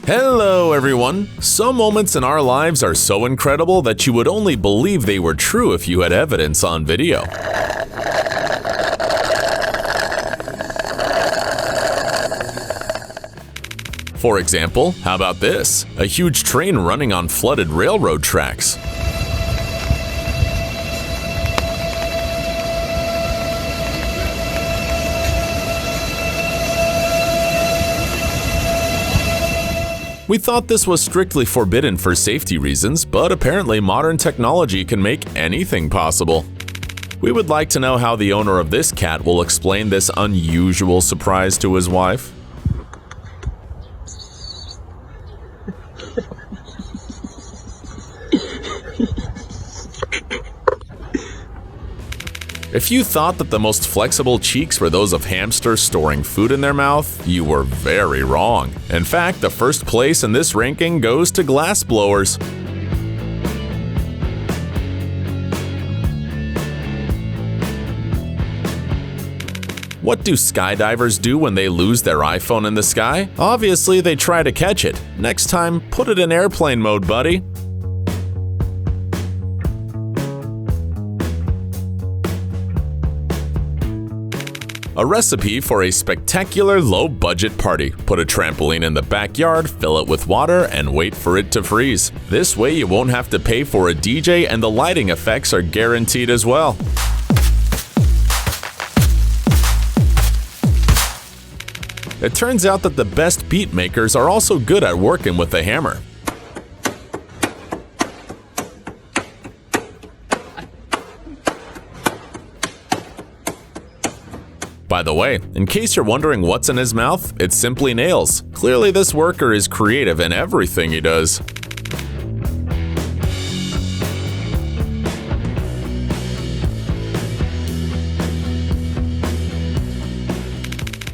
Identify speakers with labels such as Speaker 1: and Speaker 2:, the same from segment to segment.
Speaker 1: Hello everyone! Some moments in our lives are so incredible that you would only believe they were true if you had evidence on video. For example, how about this? A huge train running on flooded railroad tracks. We thought this was strictly forbidden for safety reasons, but apparently modern technology can make anything possible. We would like to know how the owner of this cat will explain this unusual surprise to his wife. If you thought that the most flexible cheeks were those of hamsters storing food in their mouth, you were very wrong. In fact, the first place in this ranking goes to glassblowers. What do skydivers do when they lose their iPhone in the sky? Obviously, they try to catch it. Next time, put it in airplane mode, buddy. A recipe for a spectacular low-budget party. Put a trampoline in the backyard, fill it with water, and wait for it to freeze. This way you won't have to pay for a DJ and the lighting effects are guaranteed as well. It turns out that the best beat makers are also good at working with a hammer. By the way, in case you're wondering what's in his mouth, it's simply nails. Clearly this worker is creative in everything he does.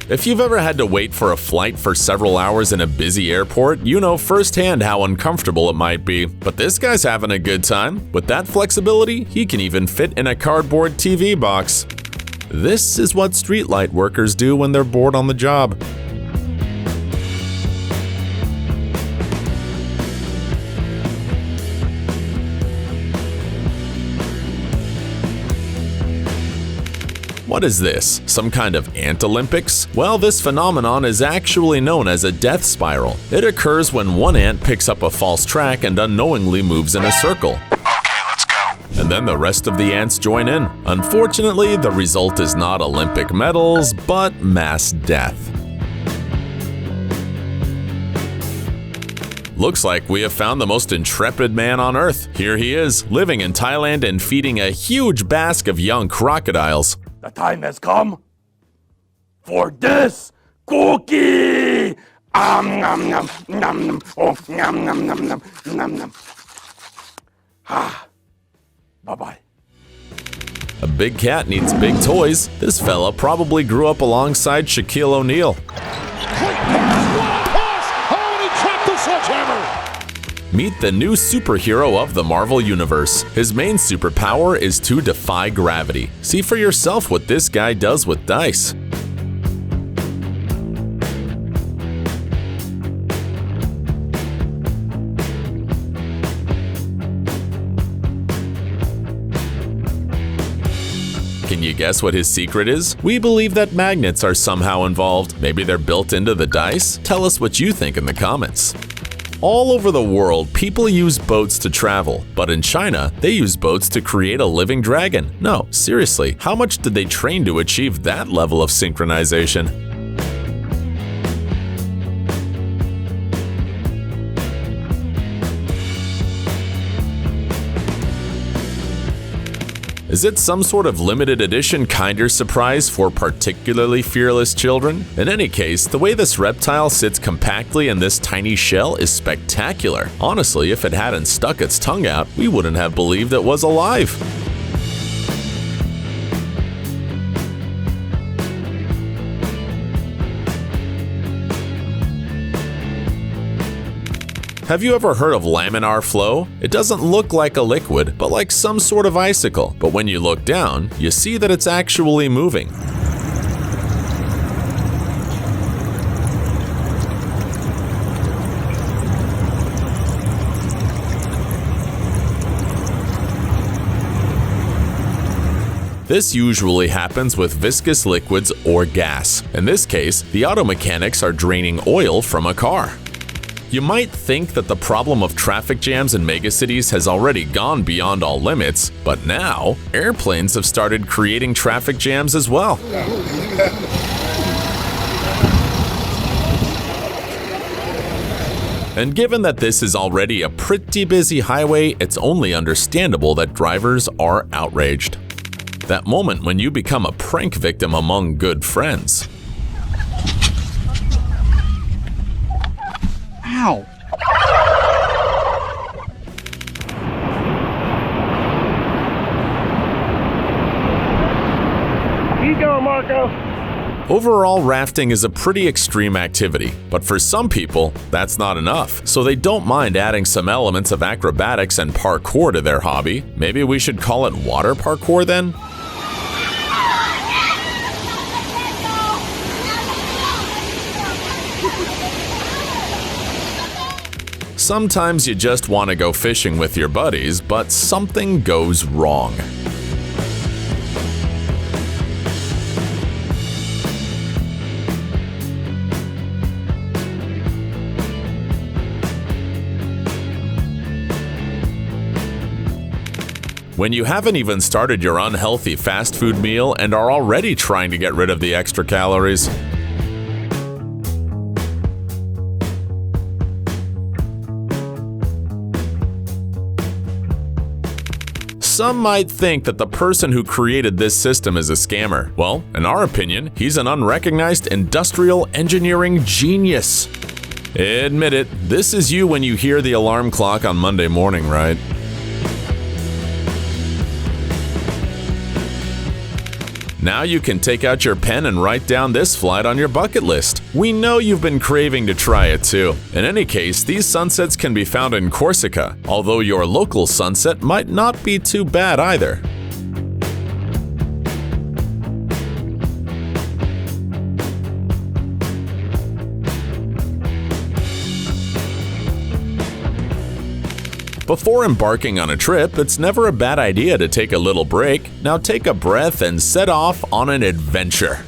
Speaker 1: If you've ever had to wait for a flight for several hours in a busy airport, you know firsthand how uncomfortable it might be. But this guy's having a good time. With that flexibility, he can even fit in a cardboard TV box. This is what streetlight workers do when they're bored on the job. What is this? Some kind of ant Olympics? Well, this phenomenon is actually known as a death spiral. It occurs when one ant picks up a false track and unknowingly moves in a circle. And then the rest of the ants join in. Unfortunately, the result is not Olympic medals, but mass death. Looks like we have found the most intrepid man on Earth. Here he is, living in Thailand and feeding a huge basque of young crocodiles.
Speaker 2: The time has come for this cookie! Nom nom nom, oh nom nom nom nom nom nom. Ah. Bye-bye.
Speaker 1: A big cat needs big toys. This fella probably grew up alongside Shaquille O'Neal. Meet the new superhero of the Marvel Universe. His main superpower is to defy gravity. See for yourself what this guy does with dice. Can you guess what his secret is? We believe that magnets are somehow involved. Maybe they're built into the dice? Tell us what you think in the comments. All over the world, people use boats to travel, but in China, they use boats to create a living dragon. No, seriously, how much did they train to achieve that level of synchronization? Is it some sort of limited edition Kinder Surprise for particularly fearless children? In any case, the way this reptile sits compactly in this tiny shell is spectacular. Honestly, if it hadn't stuck its tongue out, we wouldn't have believed it was alive. Have you ever heard of laminar flow? It doesn't look like a liquid, but like some sort of icicle. But when you look down, you see that it's actually moving. This usually happens with viscous liquids or gas. In this case, the auto mechanics are draining oil from a car. You might think that the problem of traffic jams in megacities has already gone beyond all limits, but now airplanes have started creating traffic jams as well. And given that this is already a pretty busy highway, it's only understandable that drivers are outraged. That moment when you become a prank victim among good friends.
Speaker 3: Ow!
Speaker 2: Keep going, Marco.
Speaker 1: Overall, rafting is a pretty extreme activity, but for some people, that's not enough, so they don't mind adding some elements of acrobatics and parkour to their hobby. Maybe we should call it water parkour then? Sometimes you just want to go fishing with your buddies, but something goes wrong. When you haven't even started your unhealthy fast food meal and are already trying to get rid of the extra calories. Some might think that the person who created this system is a scammer. Well, in our opinion, he's an unrecognized industrial engineering genius. Admit it, this is you when you hear the alarm clock on Monday morning, right? Now you can take out your pen and write down this flight on your bucket list. We know you've been craving to try it too. In any case, these sunsets can be found in Corsica, although your local sunset might not be too bad either. Before embarking on a trip, it's never a bad idea to take a little break. Now take a breath and set off on an adventure.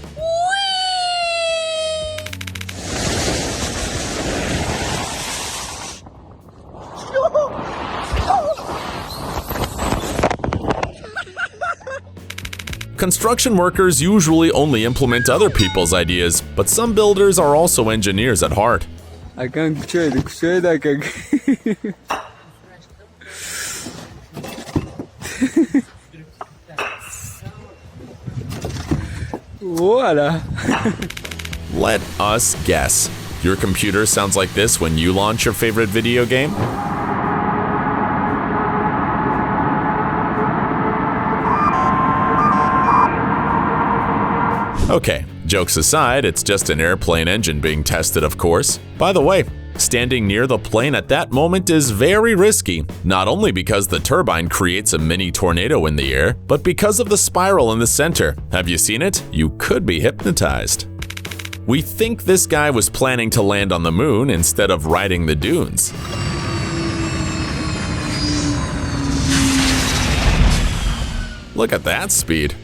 Speaker 1: Construction workers usually only implement other people's ideas, but some builders are also engineers at heart.
Speaker 3: I can't say that. Voila.
Speaker 1: Let us guess. Your computer sounds like this when you launch your favorite video game? Okay, jokes aside, it's just an airplane engine being tested, of course. By the way, standing near the plane at that moment is very risky, not only because the turbine creates a mini tornado in the air, but because of the spiral in the center. Have you seen it? You could be hypnotized. We think this guy was planning to land on the moon instead of riding the dunes. Look at that speed.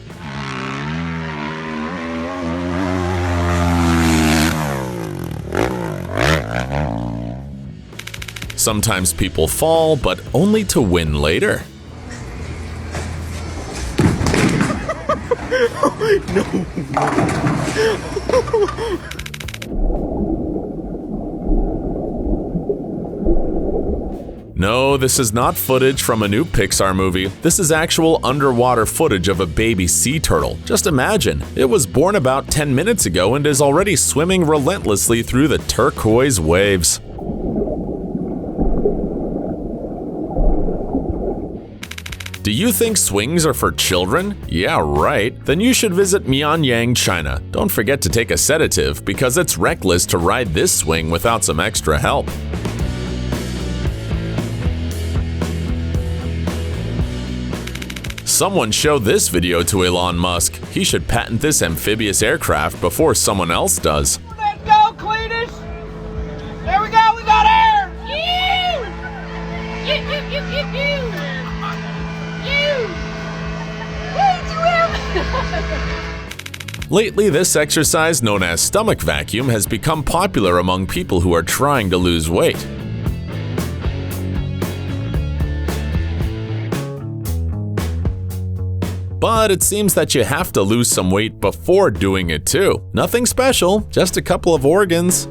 Speaker 1: Sometimes people fall, but only to win later. No, this is not footage from a new Pixar movie. This is actual underwater footage of a baby sea turtle. Just imagine, it was born about 10 minutes ago and is already swimming relentlessly through the turquoise waves. Do you think swings are for children? Yeah, right. Then you should visit Mianyang, China. Don't forget to take a sedative because it's reckless to ride this swing without some extra help. Someone show this video to Elon Musk. He should patent this amphibious aircraft before someone else does.
Speaker 4: Let's go, Cletus! There we go, we got air! You! You! You! You! You! You! You! Woo,
Speaker 1: Lately, this exercise known as stomach vacuum has become popular among people who are trying to lose weight. But it seems that you have to lose some weight before doing it too. Nothing special, just a couple of organs.